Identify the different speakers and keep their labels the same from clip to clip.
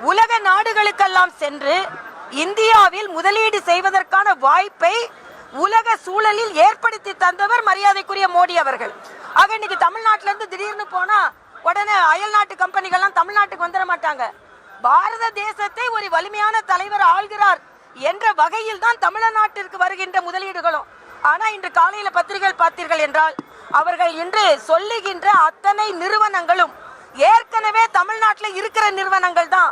Speaker 1: உலக நாடுகளுக்கெல்லாம் சென்று இந்தியாவில் முதலீடு செய்வதற்கான வாய்ப்பை உலக சூழலில் ஏற்படுத்தி தந்தவர் மரியாதைக்குரிய மோடி அவர்கள். ஆக இன்னைக்கு தமிழ்நாட்டில இருந்து திடீர்னு போனா உடனே அயல் நாட்டு கம்பெனிகள்லாம் தமிழ்நாட்டுக்கு வந்துட மாட்டாங்க. பாரத தேசத்தை ஒரு வலிமையான தலைவர் ஆள்கிறார் என்ற வகையில் தான் தமிழ்நாட்டிற்கு வருகின்ற முதலீடுகளும். ஆனா இன்று காலையில பத்திரிகைகள் பார்த்தீர்கள் என்றால் அவர்கள் இன்று சொல்லுகின்ற அத்தனை நிறுவனங்களும் ஏற்கனவே தமிழ்நாட்டில் இருக்கிற நிறுவனங்கள் தான்,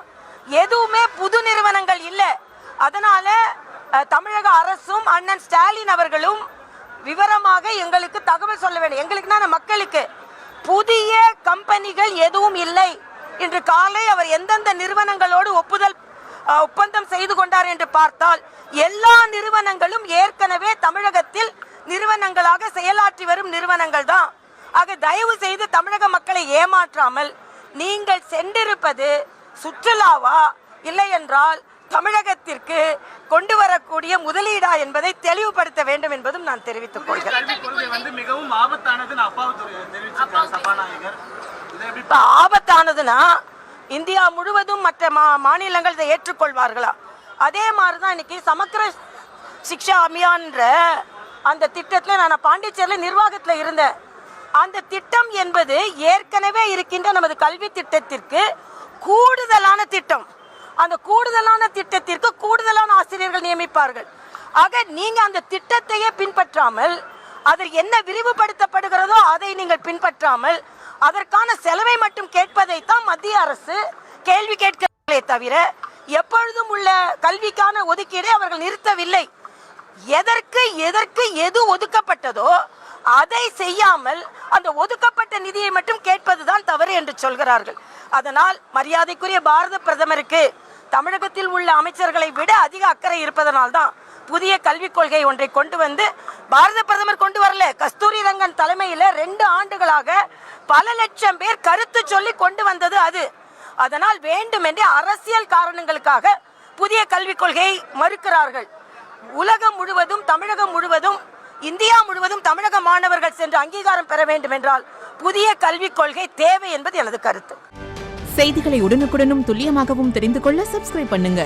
Speaker 1: எதுவுமே புது நிறுவனங்கள் இல்லை. அதனால தமிழக அரசும் அண்ணன் ஸ்டாலின் அவர்களும் விவரமாக எங்களுக்கு தகவல் சொல்ல வேண்டும். எங்களுக்குன்னா மக்களுக்கு புதிய கம்பெனிகள் எதுவும் இல்லை. இன்று காலை அவர் எந்தெந்த நிறுவனங்களோடு ஒப்பந்தம் செய்து கொண்டார் என்று பார்த்தால் எல்லா நிறுவனங்களும் ஏற்கனவே தமிழகத்தில் நிறுவனங்களாக செயலாற்றி வரும் நிறுவனங்கள் தான். ஆக தயவு செய்து தமிழக மக்களை ஏமாற்றாமல் நீங்கள் சென்றிருப்பது சுற்றுலாவா இல்லை என்றால் தமிழகத்திற்கு கொண்டு வரக்கூடிய முதலீடா என்பதை தெளிவுபடுத்த வேண்டும் என்பதும் நான் தெரிவித்துக் கொள்கிறேன்.
Speaker 2: மிகவும்
Speaker 1: ஆபத்தானதுன்னா இந்தியா முழுவதும் மற்ற மாநிலங்கள் இதை ஏற்றுக்கொள்வார்களா? அதே மாதிரிதான் இன்னைக்கு சமக்கிர சிக்ஷா அபியான்ற அந்த திட்டத்தில் நான் பாண்டிச்சேரியில் நிர்வாகத்தில் இருந்தேன். அந்த திட்டம் என்பது ஏற்கனவே இருக்கின்ற நமது கல்வி திட்டத்திற்கு கூடுதலான திட்டம். அந்த கூடுதலான திட்டத்திற்கு கூடுதலான ஆசிரியர்கள் நியமிப்பார்கள். ஆக நீங்க அந்த திட்டத்தையே பின்பற்றாமல் அதில் என்ன விரிவுபடுத்தப்படுகிறதோ அதை நீங்கள் பின்பற்றாமல் அதற்கான செலவை மட்டும் கேட்பதைத்தான் மத்திய அரசு கேள்வி கேட்கிறதே தவிர எப்பொழுதும் உள்ள கல்விக்கான ஒதுக்கீடை அவர்கள் நிறுத்தவில்லை. எதற்கு எது ஒதுக்கப்பட்டதோ அதை செய்யாமல் அந்த ஒதுக்கப்பட்ட நிதியை மட்டும் கேட்பதுதான் தவறு என்று சொல்கிறார்கள். அதனால் மரியாதைக்குரிய பாரத பிரதமருக்கு தமிழகத்தில் உள்ள அமைச்சர்களை விட அதிக அக்கறை இருப்பதனால்தான் புதிய கல்விக் கொள்கை ஒன்றை கொண்டு வந்து, பாரத பிரதமர் கொண்டு வரல, கஸ்தூரி ரங்கன் தலைமையில் 2 ஆண்டுகளாக பல லட்சம் பேர் கருத்து சொல்லி கொண்டு வந்தது அது. அதனால் வேண்டுமென்றே அரசியல் காரணங்களுக்காக புதிய கல்விக் கொள்கையை மறுக்கிறார்கள். உலகம் முழுவதும், தமிழகம் முழுவதும், இந்தியா முழுவதும் தமிழக மாணவர்கள் சென்று அங்கீகாரம் பெற வேண்டும் என்றால் புதிய கல்விக் கொள்கை தேவை என்பது எனது கருத்து.
Speaker 3: செய்திகளை உடனுக்குடனும் துல்லியமாகவும் தெரிந்து கொள்ள சப்ஸ்கிரைப் பண்ணுங்க.